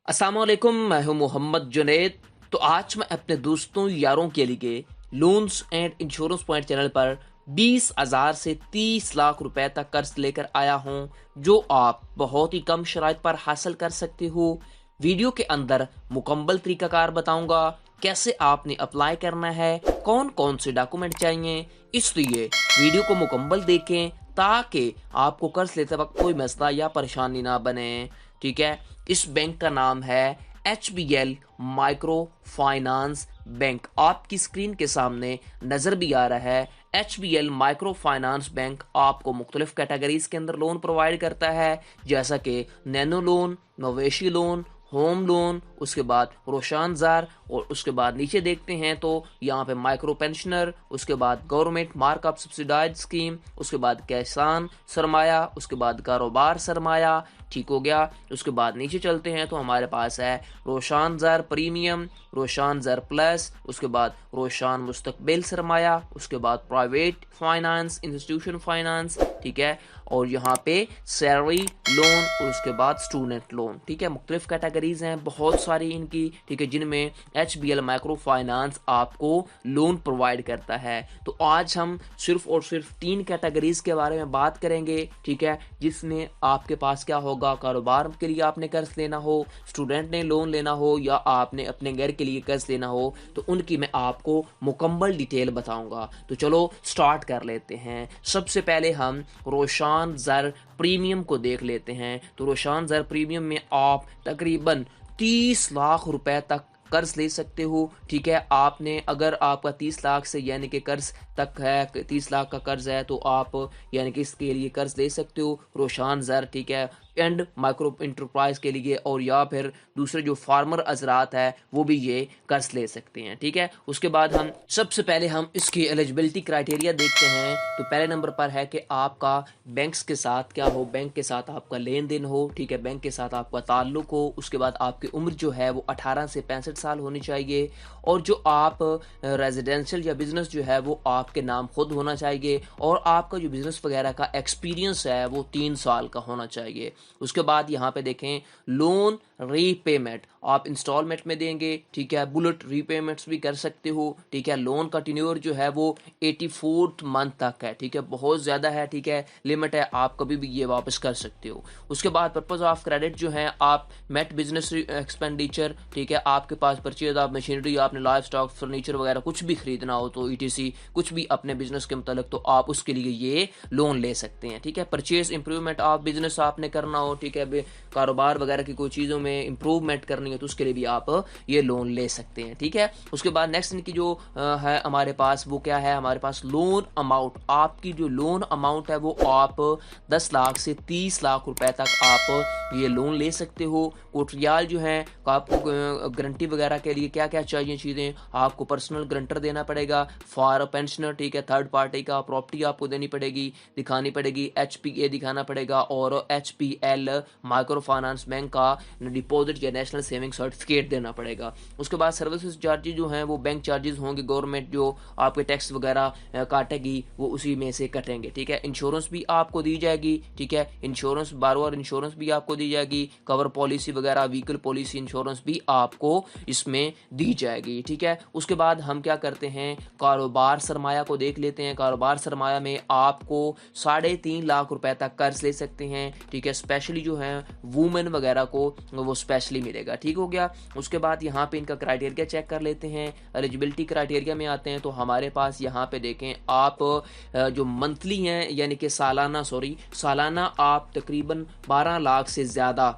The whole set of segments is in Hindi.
अस्सलामुअलैकुम, मैं हूं मोहम्मद जुनैद। तो आज मैं अपने दोस्तों यारों के लिए loans and insurance point channel पर 20,000 से 30 लाख रुपए तक कर्ज लेकर आया हूं, जो आप बहुत ही कम शराइत पर हासिल कर सकते हो। वीडियो के अंदर मुकम्मल तरीकाकार बताऊंगा कैसे आपने अप्लाई करना है, कौन कौन से डॉक्यूमेंट चाहिए। इसलिए वीडियो को मुकम्मल देखें ताकि आपको कर्ज लेते वक्त कोई मसला या परेशानी ना बने। ठीक है। इस बैंक का नाम है HBL माइक्रो फाइनेंस बैंक। आपकी स्क्रीन के सामने नजर भी आ रहा है। HBL माइक्रो फाइनेंस बैंक आपको मुख्तलिफ कैटेगरीज के अंदर लोन प्रोवाइड करता है, जैसा कि नैनो लोन, मवेशी लोन, होम लोन, उसके बाद रोशान जार, और उसके बाद नीचे देखते हैं तो यहाँ पे माइक्रो पेंशनर, उसके बाद गवर्नमेंट मार्कअप सब्सिडाइज स्कीम, उसके बाद किसान सरमाया, उसके बाद कारोबार सरमाया। ठीक हो गया। उसके बाद नीचे चलते हैं तो हमारे पास है Roshan jar premium, Roshan jar plus, उसके बाद रोशान मुस्तकबिल सरमाया, उसके बाद प्राइवेट फाइनेंस, इंस्टीट्यूशन फाइनेंस। ठीक है। और यहाँ पे सैलरी लोन और उसके बाद स्टूडेंट लोन। ठीक है। मुख्तलिफ कैटेगरीज हैं बहुत सारी इनकी। ठीक है। जिनमें HBL माइक्रो फाइनेंस आपको लोन प्रोवाइड करता है। तो आज हम सिर्फ और सिर्फ 3 कैटेगरीज के बारे में बात करेंगे। ठीक है। जिसमें आपके पास क्या होगा, कारोबार के लिए आपने कर्ज लेना हो, स्टूडेंट ने लोन लेना हो, या आपने अपने घर के लिए कर्ज लेना हो, तो उनकी मैं आपको मुकम्मल डिटेल बताऊंगा। तो चलो स्टार्ट कर लेते हैं। सबसे पहले हम रोशान ज़र प्रीमियम को देख लेते हैं। तो रोशान ज़र प्रीमियम में आप तकरीबन 30 लाख रुपए तक कर्ज ले सकते हो। ठीक है। आपने अगर आपका 30 लाख से यानी कि कर्ज तक है, 30 लाख का कर्ज है, तो आप यानी कि इसके लिए कर्ज ले सकते हो रोशान ज़र। ठीक है। एंड माइक्रो इंटरप्राइज के लिए, और या फिर दूसरे जो फार्मर हजरात है वो भी ये कर्ज ले सकते हैं। ठीक है। उसके बाद हम सबसे पहले हम इसकी एलिजिबिलिटी क्राइटेरिया देखते हैं। तो पहले नंबर पर है कि आपका बैंक्स के साथ क्या हो, बैंक के साथ आपका लेन देन हो। ठीक है। बैंक के साथ आपका ताल्लुक हो। उसके बाद आपकी उम्र जो है वो 18 से 65 साल होनी चाहिए, और जो आप रेजिडेंशियल या बिजनेस जो है वो आपके नाम खुद होना चाहिए, और आपका जो बिजनेस वगैरह का एक्सपीरियंस है वो 3 साल का होना चाहिए। उसके बाद यहाँ पे देखें लोन रीपेमेंट आप इंस्टॉलमेंट में देंगे। ठीक है। बुलेट रीपेमेंट्स भी कर सकते हो। ठीक है। लोन का टेन्योर जो है वो 84th मंथ तक है। ठीक है। बहुत ज़्यादा है। ठीक है। लिमिट है, आप कभी भी ये वापस कर सकते हो। उसके बाद पर्पज ऑफ क्रेडिट जो है आप मेट बिजनेस एक्सपेंडिचर। ठीक है। आपके पास परचेज ऑफ मशीनरी, आपने लाइफ स्टॉक, फर्नीचर वगैरह कुछ भी खरीदना हो तो ETC कुछ भी अपने बिजनेस के मतलब, तो आप उसके लिए ये लोन ले सकते हैं। ठीक है। परचेज इंप्रूवमेंट ऑफ बिजनेस आपने करना हो, ठीक है, कारोबार वगैरह की कोई चीज़ों में इंप्रूवमेंट करनी है, तो उसके लिए भी आप ये लोन ले सकते हैं। ठीक है। उसके बाद नेक्स्ट इनकी जो है हमारे पास, वो क्या है, हमारे पास लोन अमाउंट। आपकी जो लोन अमाउंट है वो आप 10 लाख से 30 लाख रुपए तक आप ये लोन ले सकते हो। कोटरियाल जो है आपको गारंटी वगैरह के लिए क्या क्या चाहिए चीज़ें, आपको पर्सनल गारंटर देना पड़ेगा फॉर पेंशनर। ठीक है। थर्ड पार्टी का प्रॉपर्टी आपको देनी पड़ेगी, दिखानी पड़ेगी, HPA दिखाना पड़ेगा, और HPL माइक्रो फाइनेंस बैंक का डिपॉजिट या नेशनल सेविंग सर्टिफिकेट देना पड़ेगा। उसके बाद सर्विसेज चार्जेस जो हैं वो बैंक चार्जेस होंगे, गवर्नमेंट जो आपके टैक्स वगैरह काटेगी वो उसी में से कटेंगे। ठीक है। इंश्योरेंस भी आपको दी जाएगी। ठीक है। इंश्योरेंस, बारोअर इंश्योरेंस भी आपको दी जाएगी, कवर पॉलिसी वगैरह, व्हीकल पॉलिसी इंश्योरेंस भी आपको इसमें दी जाएगी। ठीक है। उसके बाद हम क्या करते हैं, कारोबार सरमाया को देख लेते हैं। कारोबार सरमाया में आपको 3.5 लाख रुपए तक कर्ज ले सकते हैं। ठीक है। स्पेशली जो है वुमेन वगैरह को वो स्पेशली मिलेगा। ठीक हो गया। उसके बाद यहाँ पे इनका क्राइटेरिया चेक कर लेते हैं। एलिजिबिलिटी क्राइटेरिया में आते हैं तो हमारे पास यहाँ पे देखें आप जो मंथली हैं यानी कि सालाना आप तकरीबन 12 लाख से ज़्यादा,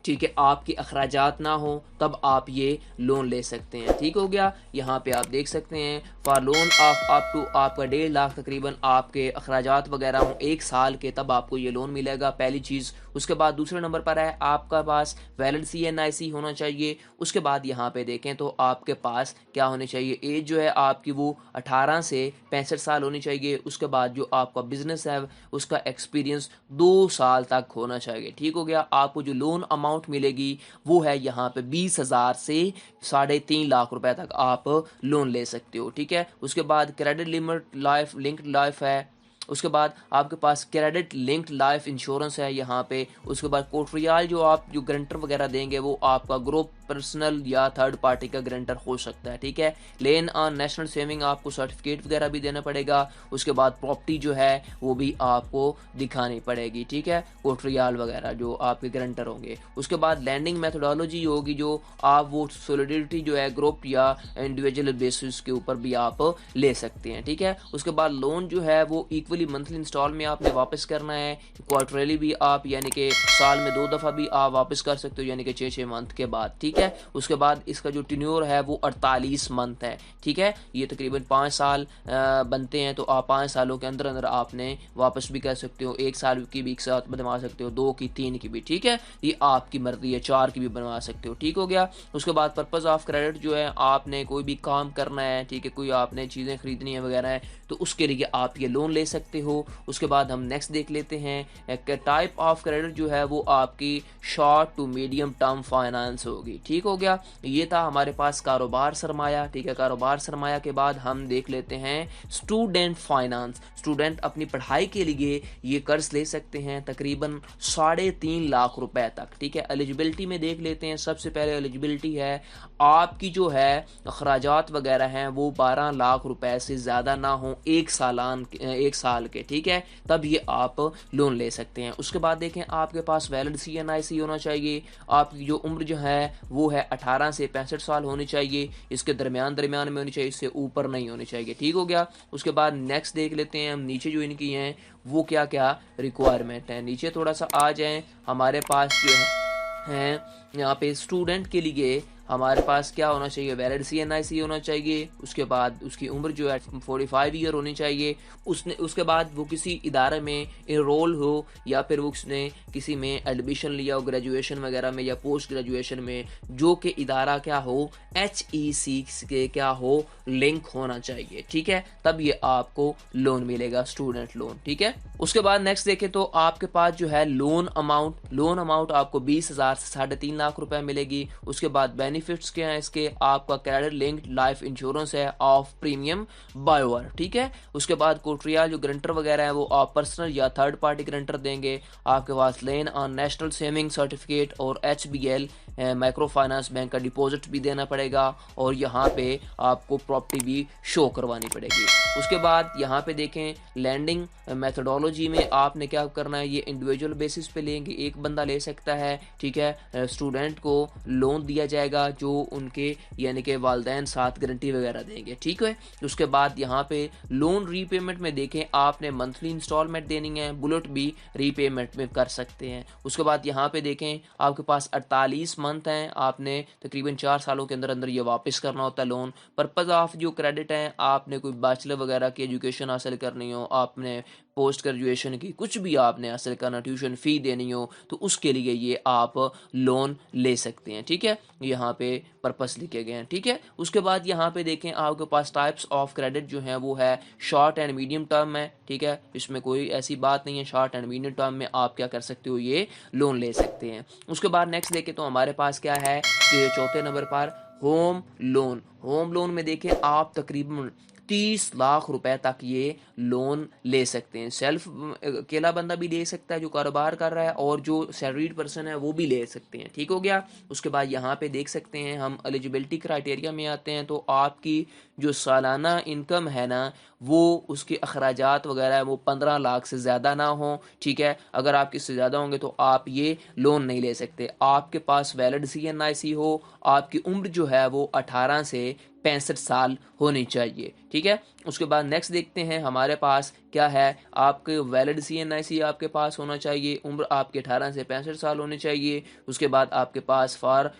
ठीक है, आपके अखराजात ना हो तब आप ये लोन ले सकते हैं। ठीक हो गया। यहाँ पे आप देख सकते हैं for loan of up to आपका 1.5 लाख तकरीबन आपके अखराजात वगैरह हों 1 साल के, तब आपको ये लोन मिलेगा, पहली चीज़। उसके बाद दूसरे नंबर पर है आपका पास वैलिड CNIC होना चाहिए। उसके बाद यहाँ पे देखें तो आपके पास क्या होनी चाहिए, एज जो है आपकी वो 18 से 65 साल होनी चाहिए। उसके बाद जो आपका बिजनेस है उसका एक्सपीरियंस 2 साल तक होना चाहिए। ठीक हो गया। आपको जो लोन अमाउंट मिलेगी वो है यहाँ पे 20,000 से 3.5 लाख रुपए तक आप लोन ले सकते हो। ठीक है। उसके बाद credit limit life linked life है, उसके बाद आपके पास क्रेडिट लिंक्ड लाइफ इंश्योरेंस है यहाँ पे। उसके बाद कोटरियाल जो आप जो गारंटर वगैरह देंगे वो आपका ग्रुप, पर्सनल या थर्ड पार्टी का गारंटर हो सकता है, ठीक है। लेन ऑन नेशनल सेविंग आपको सर्टिफिकेट वगैरह भी देना पड़ेगा। उसके बाद प्रॉपर्टी जो है वो भी आपको दिखानी पड़ेगी, ठीक है, कोटरियाल वगैरह जो आपके गारंटर होंगे। उसके बाद लैंडिंग मेथोडोलॉजी होगी जो आप वो सॉलिडिटी जो है ग्रुप या इंडिविजुअल बेसिस के ऊपर भी आप ले सकते हैं, ठीक है। उसके बाद लोन जो है वो इक्वली मंथली इंस्टॉल में आपने वापस करना है, क्वार्टरली भी आप यानी कि साल में 2 दफ़ा भी आप वापस कर सकते हो, यानी कि 6-6 मंथ के बाद, ठीक है। उसके बाद इसका जो टेन्योर है वो 48 मंथ है, ठीक है। ये तकरीबन 5 साल बनते हैं, तो आप 5 सालों के अंदर अंदर आपने वापस भी कर सकते हो। 1 साल की भी एक साथ बनवा सकते हो, 2 की, 3 की भी, ठीक है। ये आपकी मर्जी है, 4 की भी बनवा सकते हो, ठीक हो गया। उसके बाद पर्पज़ ऑफ क्रेडिट जो है, आपने कोई भी काम करना है, ठीक है, कोई आपने चीज़ें खरीदनी है वगैरह है, तो उसके लिए आप ये लोन ले सकते हो। उसके बाद हम नेक्स्ट देख लेते हैं, एक टाइप ऑफ क्रेडिट जो है वो आपकी short to medium term finance होगी, ठीक हो गया। ये था हमारे पास कारोबार सरमाया, ठीक है। कारोबार सरमाया के बाद हम देख लेते हैं स्टूडेंट फाइनेंस। स्टूडेंट अपनी पढ़ाई के लिए ये कर्ज ले सकते हैं तकरीबन 3.5 लाख रुपए तक, ठीक है। एलिजिबिलिटी में देख लेते हैं, सबसे पहले एलिजिबिलिटी है आपकी जो है अखराजात वगैरह हैं वो 12 लाख रुपए से ज़्यादा ना हो एक साल के, ठीक है, तब ये आप लोन ले सकते हैं। उसके बाद देखें आपके पास वैलिड CNIC होना चाहिए। आपकी जो उम्र जो है वो है 18 से 65 साल होनी चाहिए, इसके दरमियान में होनी चाहिए, इससे ऊपर नहीं होनी चाहिए, ठीक हो गया। उसके बाद नेक्स्ट देख लेते हैं हम नीचे जो इनकी हैं वो क्या क्या रिक्वायरमेंट है। नीचे थोड़ा सा आ जाएं, हमारे पास जो है यहाँ पे स्टूडेंट के लिए हमारे पास क्या होना चाहिए, वैलिड CNIC होना चाहिए। उसके बाद उसकी उम्र जो है 45 ईयर होनी चाहिए। उसके बाद वो किसी इदारे में इनरोल हो या फिर वो उसने किसी में एडमिशन लिया हो ग्रेजुएशन वगैरह में या पोस्ट ग्रेजुएशन में, जो कि इदारा क्या हो HEC के क्या हो लिंक होना चाहिए, ठीक है, तब ये आपको लोन मिलेगा, स्टूडेंट लोन, ठीक है। उसके बाद नेक्स्ट देखें तो आपके पास जो है लोन अमाउंट आपको 20,000 से 3.5 लाख रुपए मिलेगी। उसके बाद बेनिफिट्स क्या हैं इसके, आपका क्रेडिट लिंक्ड लाइफ इंश्योरेंस है ऑफ प्रीमियम बायोवर, ठीक है। उसके बाद कोटरियाल जो गारंटर वगैरह है वो आप पर्सनल या थर्ड पार्टी गारंटर देंगे। आपके पास लेन ऑन नेशनल सेविंग सर्टिफिकेट और HBL माइक्रो फाइनेंस बैंक का डिपॉजिट भी देना पड़ेगा, और यहाँ पे आपको प्रॉपर्टी भी शो करवानी पड़ेगी। उसके बाद यहाँ पे देखें लैंडिंग मेथोडोलॉजी में आपने क्या करना है, ये इंडिविजुअल बेसिस पे लेंगे, एक बंदा ले सकता है, ठीक है। स्टूडेंट को लोन दिया जाएगा जो उनके यानी कि वालिदैन साथ गारंटी वगैरह देंगे, ठीक है। उसके बाद यहाँ पे लोन रीपेमेंट में देखें आपने मंथली इंस्टॉलमेंट देनी है, बुलेट भी रीपेमेंट में कर सकते हैं। उसके बाद यहाँ पे देखें आपके पास 48 मंथ हैं, आपने तकरीबन 4 सालों के अंदर अंदर ये वापस करना होता है लोन। पर्पज़ ऑफ जो क्रेडिट है, आपने कोई बैचलर वगैरह की एजुकेशन हासिल करनी हो, आपने पोस्ट ग्रेजुएशन की कुछ भी आपने हासिल करना, ट्यूशन फ़ी देनी हो, तो उसके लिए ये आप लोन ले सकते हैं, ठीक है। यहाँ पे पर्पस लिखे गए हैं, ठीक है। उसके बाद यहाँ पे देखें आपके पास टाइप्स ऑफ क्रेडिट जो है वो है शॉर्ट एंड मीडियम टर्म में, ठीक है, इसमें कोई ऐसी बात नहीं है, शॉर्ट एंड मीडियम टर्म में आप क्या कर सकते हो, ये लोन ले सकते हैं। उसके बाद नेक्स्ट देखें तो हमारे पास क्या है कि चौथे नंबर पर होम लोन में देखें आप तकरीबन 30 लाख रुपए तक ये लोन ले सकते हैं। सेल्फ अकेला बंदा भी ले सकता है जो कारोबार कर रहा है, और जो सैलरीड पर्सन है वो भी ले सकते हैं, ठीक हो गया। उसके बाद यहाँ पे देख सकते हैं हम एलिजिबिलिटी क्राइटेरिया में आते हैं, तो आपकी जो सालाना इनकम है ना वो उसके अखराजात वगैरह है वो 15 लाख से ज़्यादा ना हो, ठीक है। अगर आपके इससे ज़्यादा होंगे तो आप ये लोन नहीं ले सकते। आपके पास वैलिड CNIC हो, आपकी उम्र जो है वो 18 से 65 साल होनी चाहिए, ठीक है। उसके बाद नेक्स्ट देखते हैं हमारे पास क्या है, आपके वैलिड CNIC आपके पास होना चाहिए, उम्र आपके 18 से 65 साल होनी चाहिए। उसके बाद आपके पास फॉर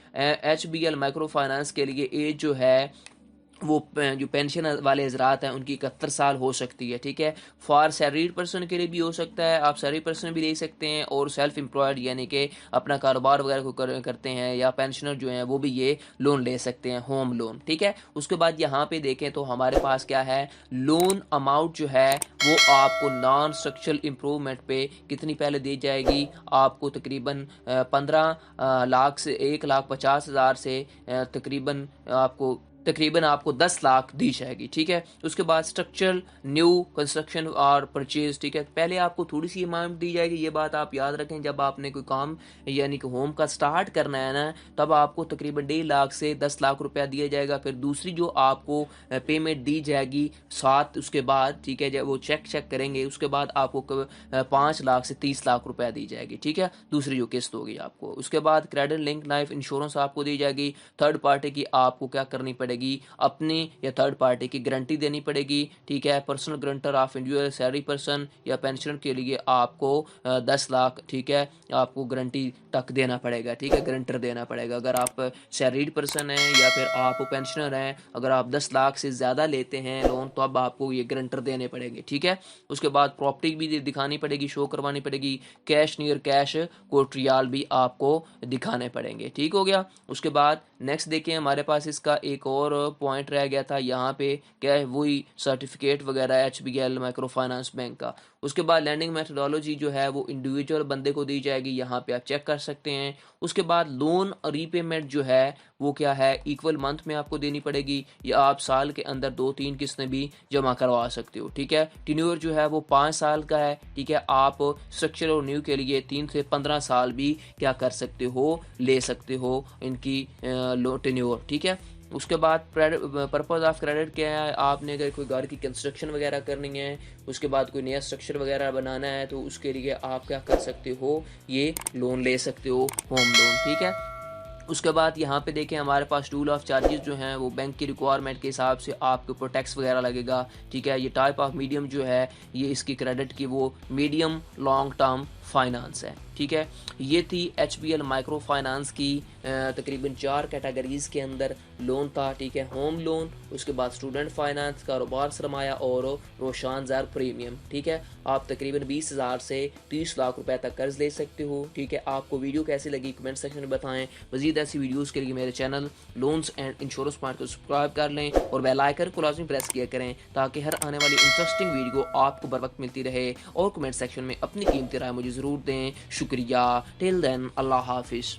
HBL माइक्रो फाइनेंस के लिए एज जो है वो जो पेंशन वाले हजरात हैं उनकी 71 साल हो सकती है, ठीक है। फॉर सैलरीड पर्सन के लिए भी हो सकता है, आप सैलरी पर्सन भी ले सकते हैं, और सेल्फ एम्प्लॉयड यानी कि अपना कारोबार वगैरह को करते हैं या पेंशनर जो हैं वो भी ये लोन ले सकते हैं, होम लोन, ठीक है। उसके बाद यहाँ पे देखें तो हमारे पास क्या है, लोन अमाउंट जो है वो आपको नॉन स्ट्रक्चरल इम्प्रूवमेंट पे कितनी पहले दी जाएगी, आपको तकरीबन 15 लाख से 1,50,000 से तकरीबन आपको तकरीबन आपको 10 लाख दी जाएगी, ठीक है। उसके बाद स्ट्रक्चरल न्यू कंस्ट्रक्शन और परचेज, ठीक है, पहले आपको थोड़ी सी अमाउंट दी जाएगी, ये बात आप याद रखें। जब आपने कोई काम यानी कि होम का स्टार्ट करना है ना, तब आपको तकरीबन 1.5 लाख से 10 लाख रुपया दिया जाएगा। फिर दूसरी जो आपको पेमेंट दी जाएगी साथ उसके बाद, ठीक है, जब वो चेक करेंगे उसके बाद आपको 5 लाख से 30 लाख रुपया दी जाएगी, ठीक है, दूसरी जो किस्त होगी आपको। उसके बाद क्रेडिट लिंक लाइफ इंश्योरेंस आपको दी जाएगी। थर्ड पार्टी की आपको क्या करनी पड़ेगी, अपनी या थर्ड पार्टी की गारंटी देनी पड़ेगी, ठीक है। Personal guarantor of individual salary person या पेंशनर के लिए आपको 10 लाख, ठीक है, आपको गारंटी तक देना पड़ेगा, ठीक है, गारंटर देना पड़ेगा। अगर आप सैलरीड पर्सन हैं या फिर आप पेंशनर हैं, अगर आप 10 लाख से ज़्यादा लेते हैं लोन, तो अब आपको ये गारंटर देने पड़ेंगे, ठीक है। उसके बाद प्रॉपर्टी भी दिखानी पड़ेगी, शो करवानी पड़ेगी। कैश नियर कैश कोर्टियाल भी आपको दिखाने पड़ेंगे, ठीक हो गया। उसके बाद नेक्स्ट देखिए, हमारे पास इसका एक और पॉइंट रह गया था यहाँ पे, क्या है, वही सर्टिफिकेट वगैरह HBL माइक्रो फाइनेंस बैंक का। उसके बाद लैंडिंग मेथोडोलॉजी जो है वो इंडिविजुअल बंदे को दी जाएगी, यहाँ पे आप चेक कर सकते हैं। उसके बाद लोन रीपेमेंट जो है वो क्या है, इक्वल मंथ में आपको देनी पड़ेगी, या आप साल के अंदर 2-3 किस्तें भी जमा करवा सकते हो, ठीक है। टेन्योर जो है वो 5 साल का है, ठीक है। आप स्ट्रक्चर और न्यू के लिए 3 से 15 साल भी क्या कर सकते हो, ले सकते हो इनकी लो टेन्योर, ठीक है। उसके बाद पर्पज ऑफ क्रेडिट क्या है, आपने अगर कोई घर की कंस्ट्रक्शन वगैरह करनी है, उसके बाद कोई नया स्ट्रक्चर वगैरह बनाना है, तो उसके लिए आप क्या कर सकते हो, ये लोन ले सकते हो, होम लोन, ठीक है। उसके बाद यहाँ पे देखें, हमारे पास टूल ऑफ चार्जेस जो हैं वो बैंक की रिक्वायरमेंट के हिसाब से आपके ऊपर टैक्स वगैरह लगेगा, ठीक है। ये टाइप ऑफ मीडियम जो है, ये इसकी क्रेडिट की वो मीडियम लॉन्ग टर्म फाइनेंस है, ठीक है। ये थी HBL माइक्रो फाइनेंस की तकरीबन 4 कैटेगरीज़ के अंदर लोन था, ठीक है। होम लोन, उसके बाद स्टूडेंट फाइनेंस, कारोबार सरमाया और रोशानदार प्रीमियम, ठीक है। आप तकरीबन 20,000 से 30 लाख रुपए तक कर्ज ले सकते हो, ठीक है। आपको वीडियो कैसी लगी कमेंट सेक्शन में बताएं। मजीद ऐसी वीडियोज़ के लिए मेरे channel loans and insurance point को सब्सक्राइब कर लें और बेल आइकन को लाजमी प्रेस किया करें, ताकि हर आने वाली इंटरेस्टिंग वीडियो आपको बर वक्त मिलती रहे। और कमेंट सेक्शन में अपनी कीमती राय मुझे ज़रूर दें। शुक्रिया। टिल देन, अल्लाह हाफिज़।